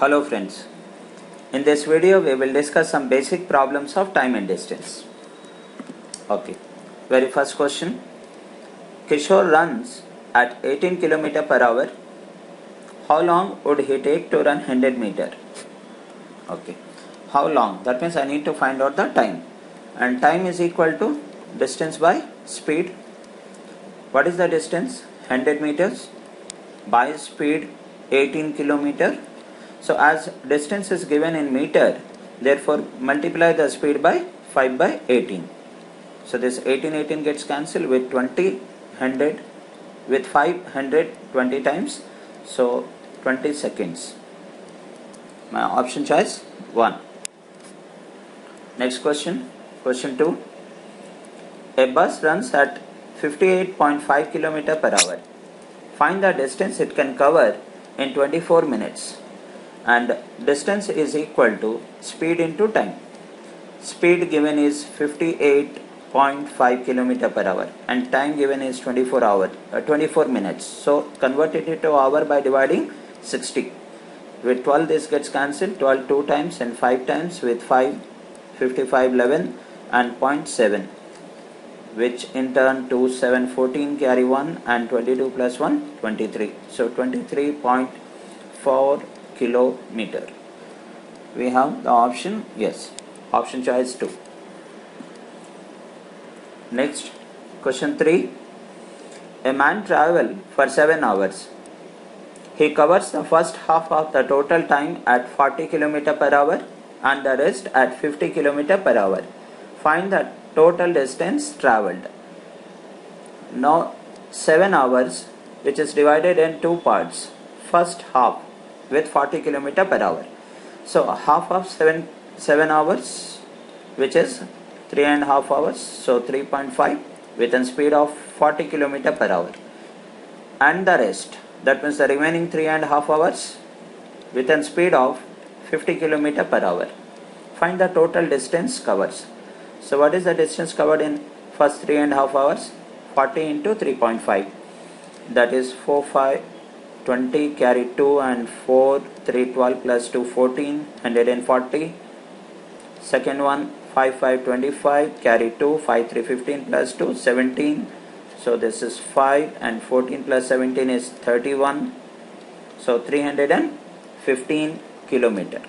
Hello friends, in this video we will discuss some basic problems of time and distance. Okay, very first question. Kishore runs at 18 km per hour. How long would he take to run 100 meter? Okay, how long? That means I need to find out the time. And time is equal to distance by speed. What is the distance? 100 meters by speed 18 km. So as distance is given in meter, therefore multiply the speed by 5 by 18. So this 18 gets cancelled with 20, 100, with 500 20 times. So 20 seconds. My option choice 1. Next question, question 2. A bus runs at 58.5 km per hour. Find the distance it can cover in 24 minutes. And distance is equal to speed into time. Speed given is 58.5 km per hour and time given is 24 minutes. So convert it into hour by dividing 60. With 12 this gets cancelled, 12 2 times and 5 times, with 5 55 11 and 0.7, which in turn to 7 14 carry 1 and 22 plus 1 23. So 23.4 kilometer. We have the option yes, option choice 2. Next, question 3. A man travels for 7 hours. He covers the first half of the total time at 40 km per hour and the rest at 50 km per hour. Find the total distance travelled. Now 7 hours, which is divided in two parts. First half with 40 km per hour. So half of 7 hours, which is 3.5 hours. So 3.5 with a speed of 40 km per hour. And the rest, that means the remaining 3.5 hours with a speed of 50 km per hour. Find the total distance covers. So what is the distance covered in first 3.5 hours? 40 into 3.5. That is 4 5 20 carry 2 and 4 3 12 plus 2 14 140. Second one 5 5 25 carry 2 5 3 15 plus 2 17. So this is 5 and 14 plus 17 is 31. So 315 kilometer.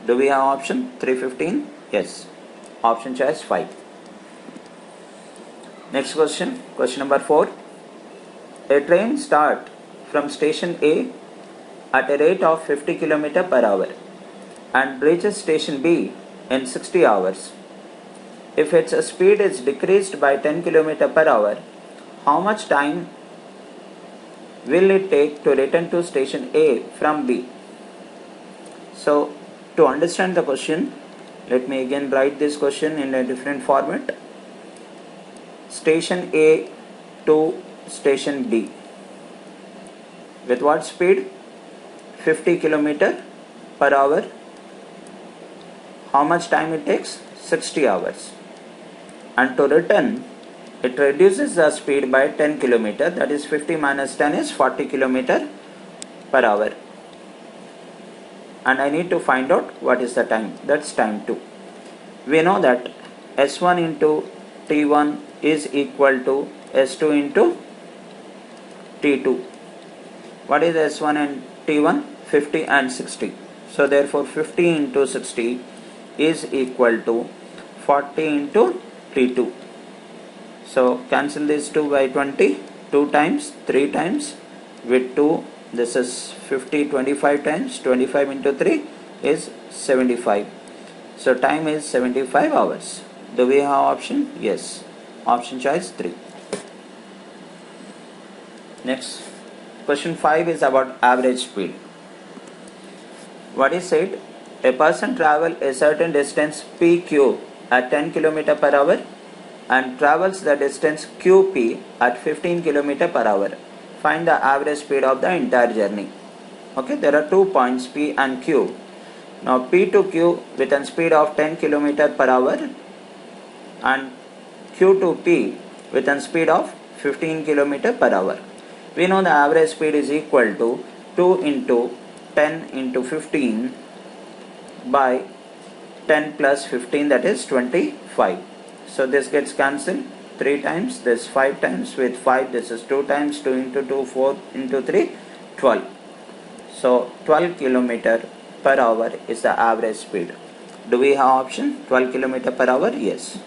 Do we have option 315? Yes. Option choice 5. Next question, question number 4. A train starts from station A at a rate of 50 km per hour and reaches station B in 60 hours. If its speed is decreased by 10 km per hour, how much time will it take to return to station A from B? So to understand the question, let me again write this question in a different format. Station A to station B. With what speed? 50 km per hour. How much time it takes? 60 hours. And to return, it reduces the speed by 10 km. That is 50 minus 10 is 40 km per hour. And I need to find out what is the time. That's time 2. We know that S1 into T1 is equal to S2 into T2. What is S1 and T1? 50 and 60. So therefore 50 into 60 is equal to 40 into T2. So cancel this 2 by 20. 2 times, 3 times, with 2 this is 50 25 times. 25 into 3 is 75. So time is 75 hours. Do we have option? Yes. Option choice 3. Next, question 5 is about average speed. What is said? A person travels a certain distance PQ at 10 km per hour and travels the distance QP at 15 km per hour. Find the average speed of the entire journey. Okay, there are 2 points P and Q. Now P to Q with a speed of 10 km per hour and Q to P with a speed of 15 km per hour. We know the average speed is equal to 2 into 10 into 15 by 10 plus 15, that is 25. So this gets cancelled 3 times, this 5 times, with 5 this is 2 times, 2 into 2 4 into 3 12. So 12 km per hour is the average speed. Do we have option 12 km per hour? Yes.